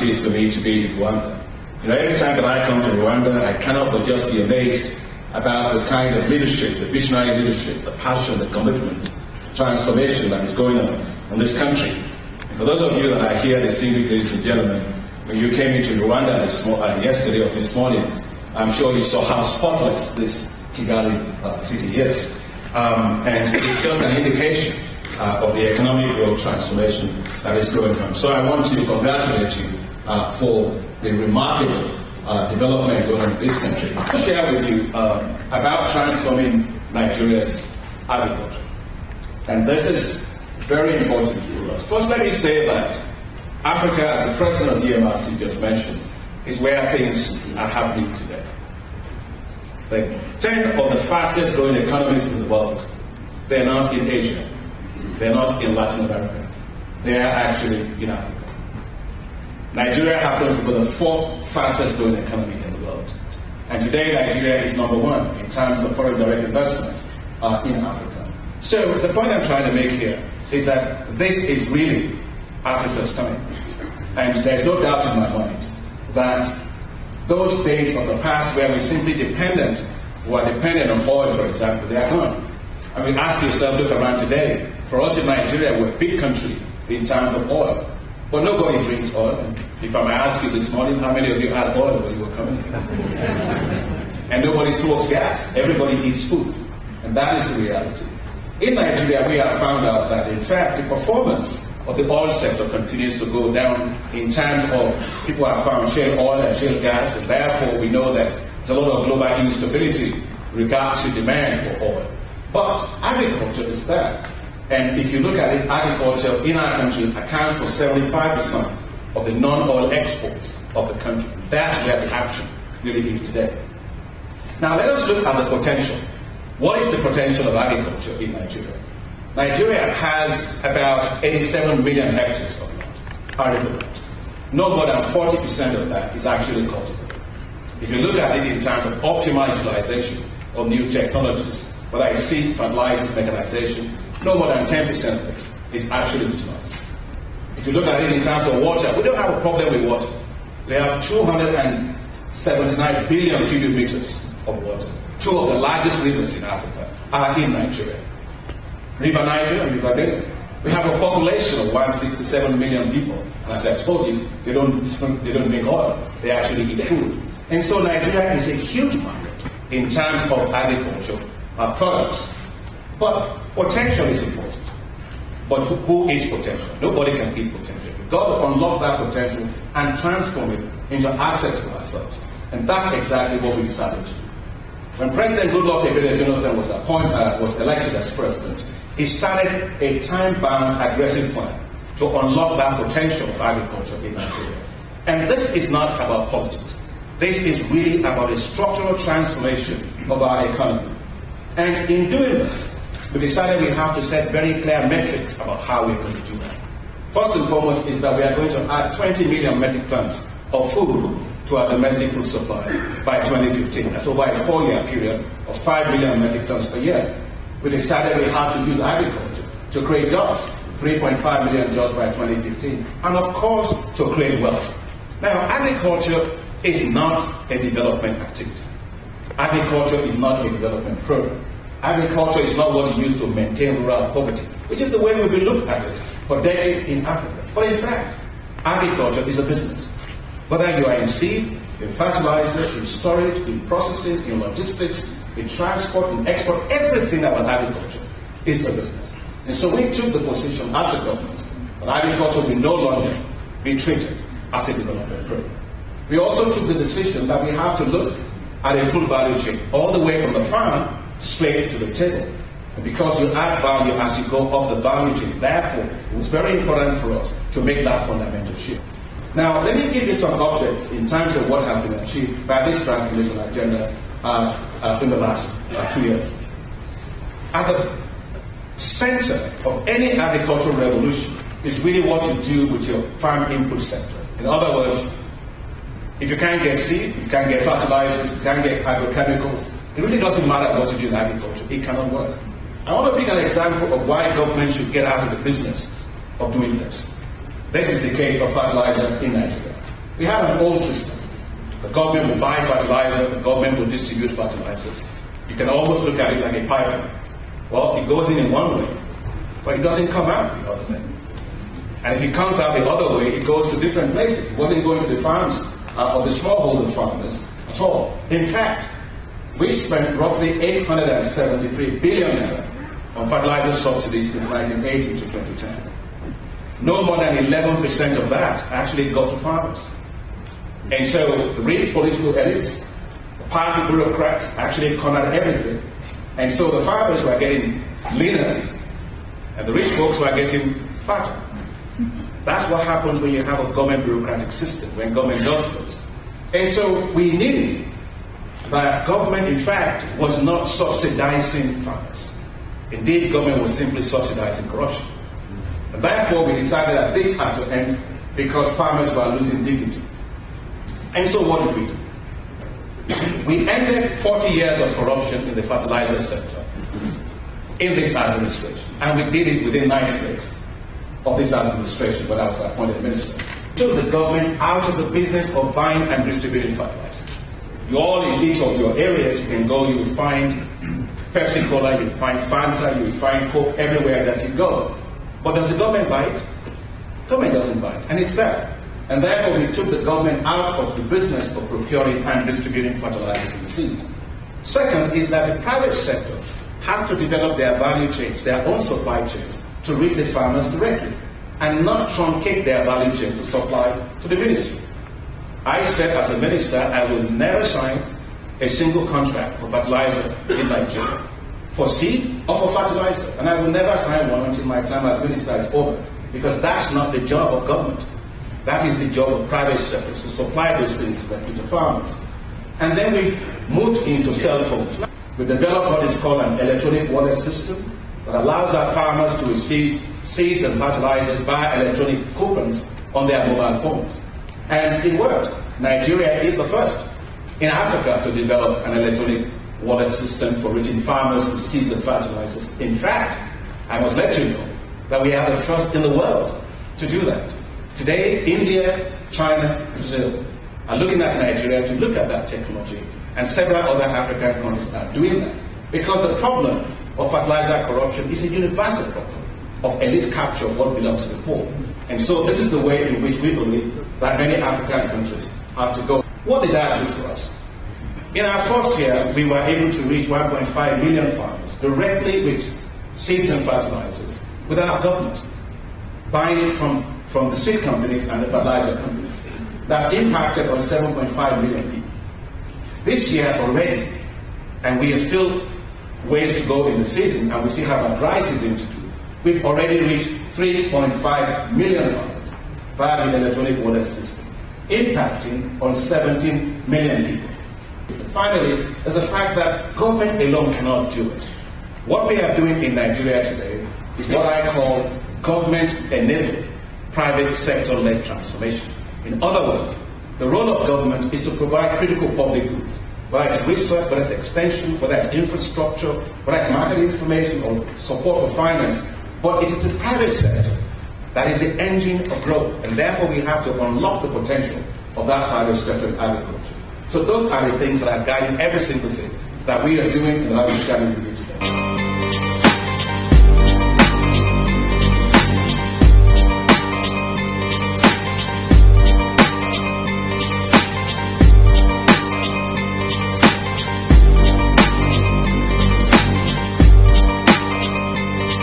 it is for me to be in Rwanda. You know, every time that I come to Rwanda, I cannot but just be amazed about the kind of leadership, the visionary leadership, the passion, the commitment, the transformation that is going on in this country. And for those of you that are here, distinguished ladies and gentlemen, when you came into Rwanda yesterday or this morning, I'm sure you saw how spotless this Kigali city is. And it's just an indication of the economic growth transformation that is going on. So I want to congratulate you for the remarkable development going on in this country. I'll share with you about transforming Nigeria's agriculture. And this is very important for us. First, let me say that Africa, as the president of EMRC just mentioned, is where things are happening today. The 10 of the fastest growing economies in the world, they're not in Asia, they're not in Latin America, they are actually in Africa. Nigeria happens to be the 4th fastest growing economy in the world. And today Nigeria is number 1 in terms of foreign direct investment in Africa. So the point I'm trying to make here is that this is really Africa's time. And there's no doubt in my mind that those days of the past where we simply were dependent on oil, for example, they are gone. I mean, ask yourself, look around today. For us in Nigeria, we're a big country in terms of oil. But nobody drinks oil. If I may ask you this morning, how many of you had oil when you were coming here? And nobody smokes gas. Everybody eats food. And that is the reality. In Nigeria, we have found out that, in fact, the performance of the oil sector continues to go down in terms of people have found shale oil and shale gas, and therefore we know that there's a lot of global instability with regard to demand for oil. But agriculture is there. And if you look at it, agriculture in our country accounts for 75% of the non-oil exports of the country. That's where the action really is today. Now let us look at the potential. What is the potential of agriculture in Nigeria? Nigeria has about 87 million hectares of land, arable land. No more than 40% of that is actually cultivated. If you look at it in terms of optimal utilization of new technologies, whether it's seed, fertilizers, mechanization, no more than 10% of it is actually utilized. If you look at it in terms of water, we don't have a problem with water. We have 279 billion cubic meters of water. 2 of the largest rivers in Africa are in Nigeria. River Niger and River Benue. We have a population of 167 million people. And as I told you, they don't drink oil. They actually eat food. And so Nigeria is a huge market in terms of agriculture products. But potential is important. But who eats potential? Nobody can eat potential. We've got to unlock that potential and transform it into assets for ourselves. And that's exactly what we decided to do. When President Goodluck Jonathan was elected as president, he started a time-bound, aggressive plan to unlock that potential of agriculture in Nigeria. And this is not about politics. This is really about a structural transformation of our economy. And in doing this, we decided we have to set very clear metrics about how we're going to do that. First and foremost is that we are going to add 20 million metric tons of food to our domestic food supply by 2015. That's over a 4-year period of 5 million metric tons per year. We decided we had to use agriculture to create jobs, 3.5 million jobs by 2015, and of course to create wealth. Now, agriculture is not a development activity. Agriculture is not a development program. Agriculture is not what you use to maintain rural poverty, which is the way we've been looked at it for decades in Africa. But in fact, agriculture is a business. Whether you are in seed, in fertilizer, in storage, in processing, in logistics, in transport, in export, everything about agriculture is a business. And so we took the position as a government that agriculture will no longer be treated as a development program. We also took the decision that we have to look at a full value chain, all the way from the farm straight to the table. And because you add value as you go up the value chain, therefore, it was very important for us to make that fundamental shift. Now, let me give you some updates in terms of what has been achieved by this transformation agenda in the last 2 years. At the center of any agricultural revolution is really what you do with your farm input sector. In other words, if you can't get seed, if you can't get fertilizers, if you can't get agrochemicals, it really doesn't matter what you do in agriculture. It cannot work. I want to pick an example of why government should get out of the business of doing this. This is the case of fertilizer in Nigeria. We had an old system. The government would buy fertilizer, the government would distribute fertilizers. You can almost look at it like a pipeline. Well, it goes in one way, but it doesn't come out the other way. And if it comes out the other way, it goes to different places. It wasn't going to the farms of the smallholder farmers at all. In fact, we spent roughly 873 billion naira on fertilizer subsidies since 1980 to 2010. No more than 11% of that actually got to farmers. And so the rich political elites, powerful bureaucrats actually cornered everything. And so the farmers were getting leaner, and the rich folks were getting fatter. That's what happens when you have a government bureaucratic system, when government does things. And so we knew that government, in fact, was not subsidizing farmers. Indeed, government was simply subsidizing corruption. And therefore, we decided that this had to end because farmers were losing dignity. And so what did we do? We ended 40 years of corruption in the fertilizer sector in this administration. And we did it within 90 days of this administration when I was appointed minister. Took the government out of the business of buying and distributing fertilizers. You all in each of your areas, you can go, you will find Pepsi Cola, you will find Fanta, you will find Coke everywhere that you go. But does the government buy it? Government doesn't buy it, and it's there. And therefore, we took the government out of the business of procuring and distributing fertilizers in season. Second is that the private sector have to develop their value chains, their own supply chains, to reach the farmers directly, and not truncate their value chains to supply to the ministry. I said as a minister, I will never sign a single contract for fertilizer in Nigeria, for seed or for fertilizer. And I will never sign one until my time as minister is over, because that's not the job of government. That is the job of private sectors to supply those things directly to farmers. And then we moved into cell phones. We developed what is called an electronic wallet system that allows our farmers to receive seeds and fertilizers via electronic coupons on their mobile phones. And it worked. Nigeria is the first in Africa to develop an electronic wallet system for reaching farmers with seeds and fertilizers. In fact, I must let you know that we are the first in the world to do that. Today, India, China, Brazil are looking at Nigeria to look at that technology, and several other African countries are doing that. Because the problem of fertilizer corruption is a universal problem of elite capture of what belongs to the poor. And so this is the way in which we believe that many African countries have to go. What did that do for us? In our first year, we were able to reach 1.5 million farmers directly with seeds and fertilizers without government, buying it from the seed companies and the fertilizer companies. That's impacted on 7.5 million people. This year already, and we are still ways to go in the season, and we still have a dry season to do, we've already reached 3.5 million farmers via the electronic wallet system, impacting on 17 million people. Finally, there's the fact that government alone cannot do it. What we are doing in Nigeria today is what I call government-enabled private sector-led transformation. In other words, the role of government is to provide critical public goods, whether it's research, whether it's extension, whether it's infrastructure, whether it's market information or support for finance. But it is the private sector that is the engine of growth, and therefore we have to unlock the potential of that private sector in agriculture. So those are the things that are guiding every single thing that we are doing and that we are sharing with you today.